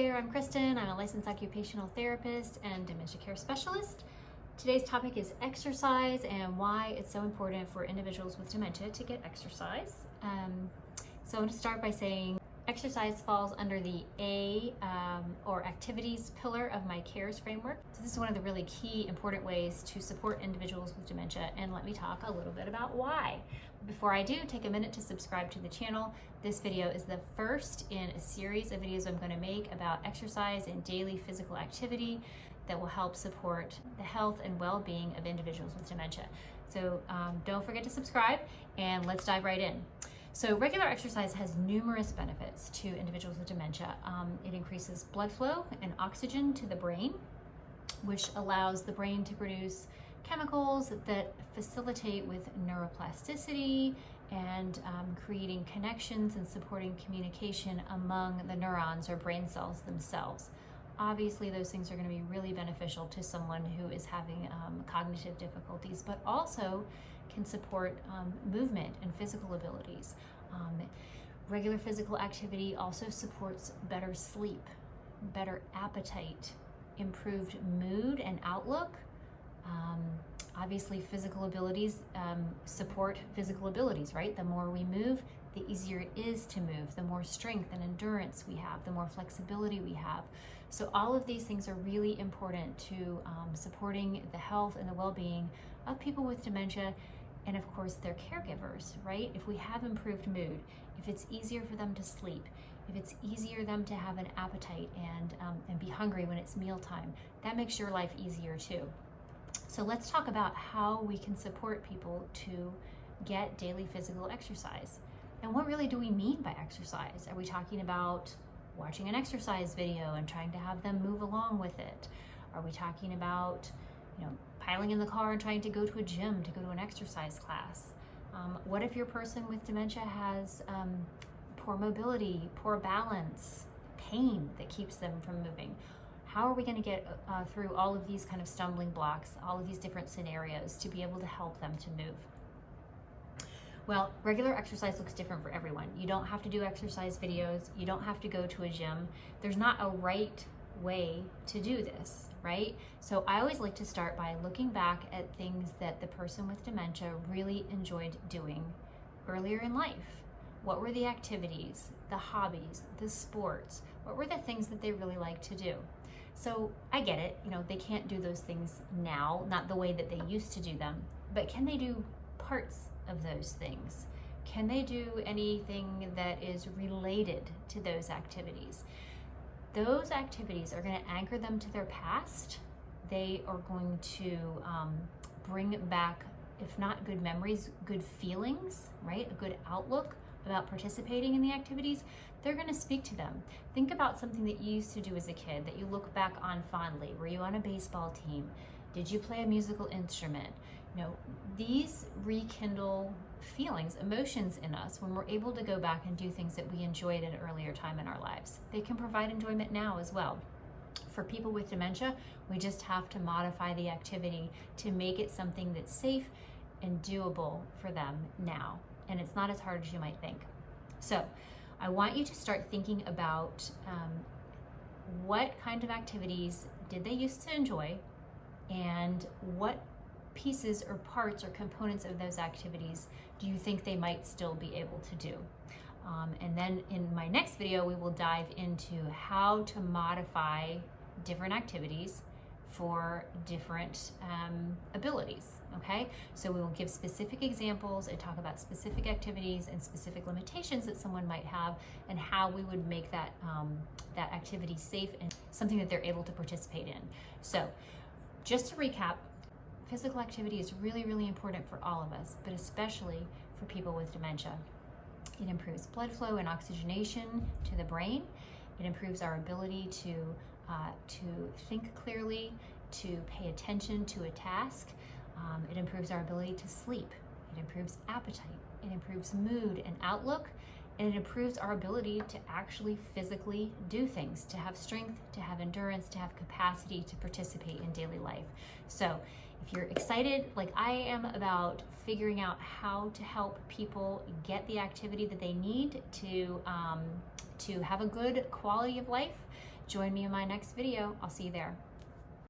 there, I'm Kristen. I'm a licensed occupational therapist and dementia care specialist. Today's topic is exercise and why it's so important for individuals with dementia to get exercise. So I'm going to start by saying exercise falls under the A or activities pillar of my CARES framework. So this is one of the really key important ways to support individuals with dementia, and let me talk a little bit about why. Before I do, take a minute to subscribe to the channel. This video is the first in a series of videos I'm going to make about exercise and daily physical activity that will help support the health and well-being of individuals with dementia. So don't forget to subscribe, and let's dive right in. So regular exercise has numerous benefits to individuals with dementia. It increases blood flow and oxygen to the brain, which allows the brain to produce chemicals that facilitate with neuroplasticity and creating connections and supporting communication among the neurons or brain cells themselves. Obviously, those things are going to be really beneficial to someone who is having cognitive difficulties, but also can support movement and physical abilities. Regular physical activity also supports better sleep, better appetite, improved mood and outlook. Obviously, physical abilities support physical abilities, right? The more we move, the easier it is to move, the more strength and endurance we have, the more flexibility we have. So all of these things are really important to supporting the health and the well-being of people with dementia, and of course their caregivers, right? If we have improved mood, if it's easier for them to sleep, if it's easier for them to have an appetite and be hungry when it's mealtime, that makes your life easier too. So let's talk about how we can support people to get daily physical exercise. And what really do we mean by exercise? Are we talking about watching an exercise video and trying to have them move along with it? Are we talking about, piling in the car and trying to go to a gym, to go to an exercise class? What if your person with dementia has poor mobility, poor balance, pain that keeps them from moving? How are we going to get through all of these kind of stumbling blocks, all of these different scenarios to be able to help them to move? Well, regular exercise looks different for everyone. You don't have to do exercise videos. You don't have to go to a gym. There's not a right way to do this, right? So I always like to start by looking back at things that the person with dementia really enjoyed doing earlier in life. What were the activities, the hobbies, the sports? What were the things that they really liked to do? So I get it, they can't do those things now, not the way that they used to do them, but can they do parts of those things? Can they do anything that is related to those activities? Those activities are going to anchor them to their past. They are going to bring back, if not good memories, good feelings, right? A good outlook about participating in the activities. They're going to speak to them. Think about something that you used to do as a kid that you look back on fondly. Were you on a baseball team? Did you play a musical instrument? These rekindle feelings, emotions in us when we're able to go back and do things that we enjoyed at an earlier time in our lives. They can provide enjoyment now as well. For people with dementia, we just have to modify the activity to make it something that's safe and doable for them now. And it's not as hard as you might think. So I want you to start thinking about what kind of activities did they used to enjoy, and what pieces or parts or components of those activities do you think they might still be able to do? And then in my next video, we will dive into how to modify different activities for different abilities, okay? So we will give specific examples and talk about specific activities and specific limitations that someone might have, and how we would make that, that activity safe and something that they're able to participate in. So just to recap, physical activity is really, really important for all of us, but especially for people with dementia. It improves blood flow and oxygenation to the brain. It improves our ability to think clearly, to pay attention to a task. It improves our ability to sleep. It improves appetite. It improves mood and outlook. And it improves our ability to actually physically do things, to have strength, to have endurance, to have capacity to participate in daily life. So if you're excited, like I am, about figuring out how to help people get the activity that they need to have a good quality of life, Join me in my next video. I'll see you there.